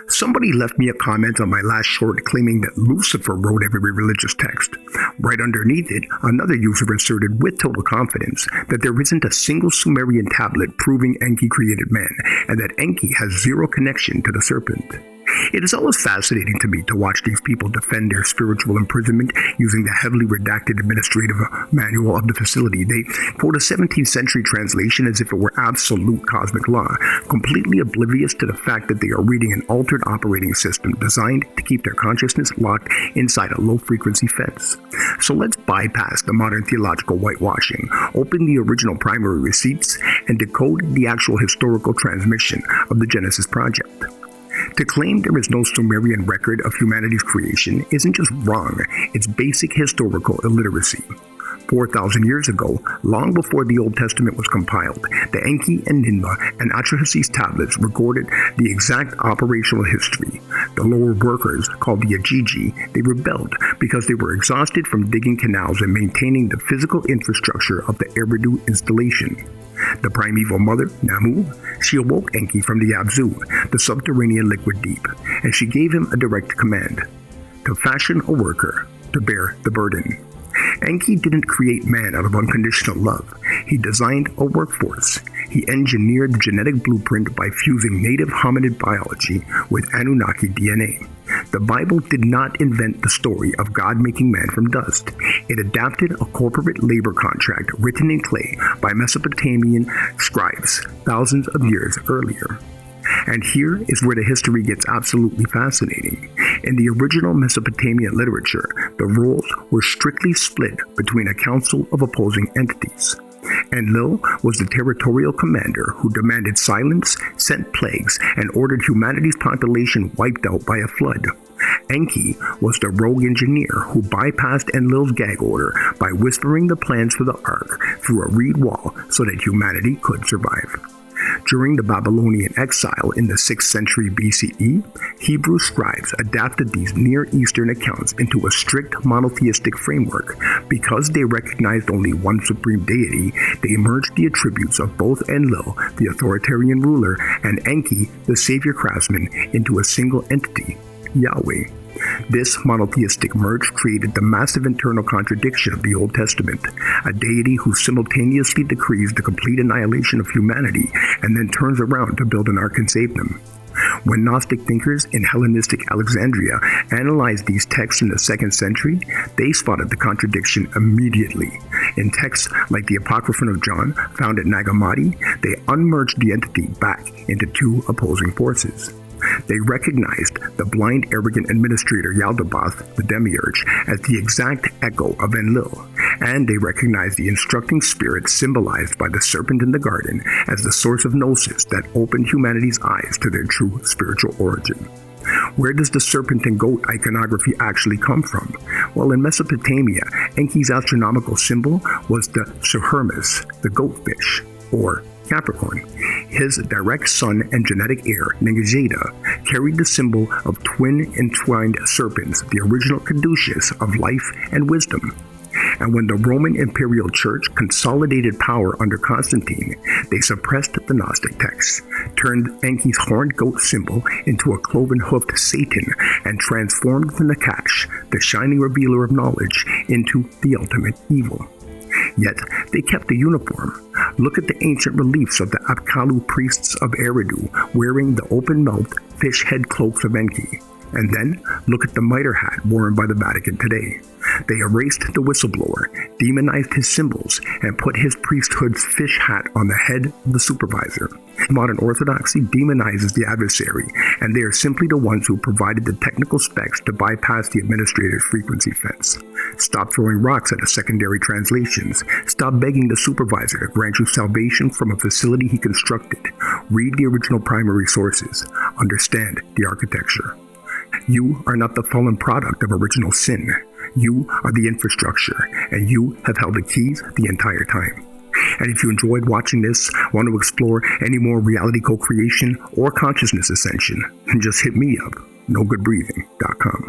Somebody left me a comment on my last short claiming that Lucifer wrote every religious text. Right underneath it, another user asserted with total confidence that there isn't a single Sumerian tablet proving Enki created man, and that Enki has zero connection to the serpent. It is always fascinating to me to watch these people defend their spiritual imprisonment using the heavily redacted administrative manual of the facility. They quote a 17th century translation as if it were absolute cosmic law, completely oblivious to the fact that they are reading an altered operating system designed to keep their consciousness locked inside a low-frequency fence. So let's bypass the modern theological whitewashing, open the original primary receipts, and decode the actual historical transmission of the Genesis project. To claim there is no Sumerian record of humanity's creation isn't just wrong, it's basic historical illiteracy. 4,000 years ago, long before the Old Testament was compiled, the Enki and Ninmah and Atrahasis tablets recorded the exact operational history. The lower workers, called the Igigi, they rebelled because they were exhausted from digging canals and maintaining the physical infrastructure of the Eridu installation. The primeval mother, Namu, she awoke Enki from the Abzu, the subterranean liquid deep, and she gave him a direct command: to fashion a worker, to bear the burden. Enki didn't create man out of unconditional love. He designed a workforce. He engineered the genetic blueprint by fusing native hominid biology with Anunnaki DNA. The Bible did not invent the story of God making man from dust. It adapted a corporate labor contract written in clay by Mesopotamian scribes thousands of years earlier. And here is where the history gets absolutely fascinating. In the original Mesopotamian literature, the roles were strictly split between a council of opposing entities. Enlil was the territorial commander who demanded silence, sent plagues, and ordered humanity's population wiped out by a flood. Enki was the rogue engineer who bypassed Enlil's gag order by whispering the plans for the Ark through a reed wall so that humanity could survive. During the Babylonian exile in the 6th century BCE, Hebrew scribes adapted these Near Eastern accounts into a strict monotheistic framework. Because they recognized only one supreme deity, they merged the attributes of both Enlil, the authoritarian ruler, and Enki, the savior craftsman, into a single entity, Yahweh. This monotheistic merge created the massive internal contradiction of the Old Testament, a deity who simultaneously decrees the complete annihilation of humanity and then turns around to build an ark and save them. When Gnostic thinkers in Hellenistic Alexandria analyzed these texts in the 2nd century, they spotted the contradiction immediately. In texts like the Apocryphon of John, found at Nag Hammadi, they unmerged the entity back into two opposing forces. They recognized the blind, arrogant administrator Yaldabaoth, the demiurge, as the exact echo of Enlil, and they recognized the instructing spirit symbolized by the serpent in the garden as the source of gnosis that opened humanity's eyes to their true spiritual origin. Where does the serpent and goat iconography actually come from? Well, in Mesopotamia, Enki's astronomical symbol was the Suhermes, the goatfish, or Capricorn. His direct son and genetic heir, Ningishzida, carried the symbol of twin entwined serpents, the original caduceus of life and wisdom. And when the Roman Imperial Church consolidated power under Constantine, they suppressed the Gnostic texts, turned Enki's horned goat symbol into a cloven-hoofed Satan, and transformed the Nakash, the shining revealer of knowledge, into the ultimate evil. Yet, they kept the uniform. Look at the ancient reliefs of the Apkallu priests of Eridu wearing the open-mouthed fish head cloaks of Enki. And then, look at the mitre hat worn by the Vatican today. They erased the whistleblower, demonized his symbols, and put his priesthood's fish hat on the head of the supervisor. Modern orthodoxy demonizes the adversary, and they are simply the ones who provided the technical specs to bypass the administrator's frequency fence. Stop throwing rocks at the secondary translations. Stop begging the supervisor to grant you salvation from a facility he constructed. Read the original primary sources. Understand the architecture. You are not the fallen product of original sin. You are the infrastructure, and you have held the keys the entire time. And if you enjoyed watching this, want to explore any more reality co-creation or consciousness ascension, just hit me up, nogoodbreathing.com.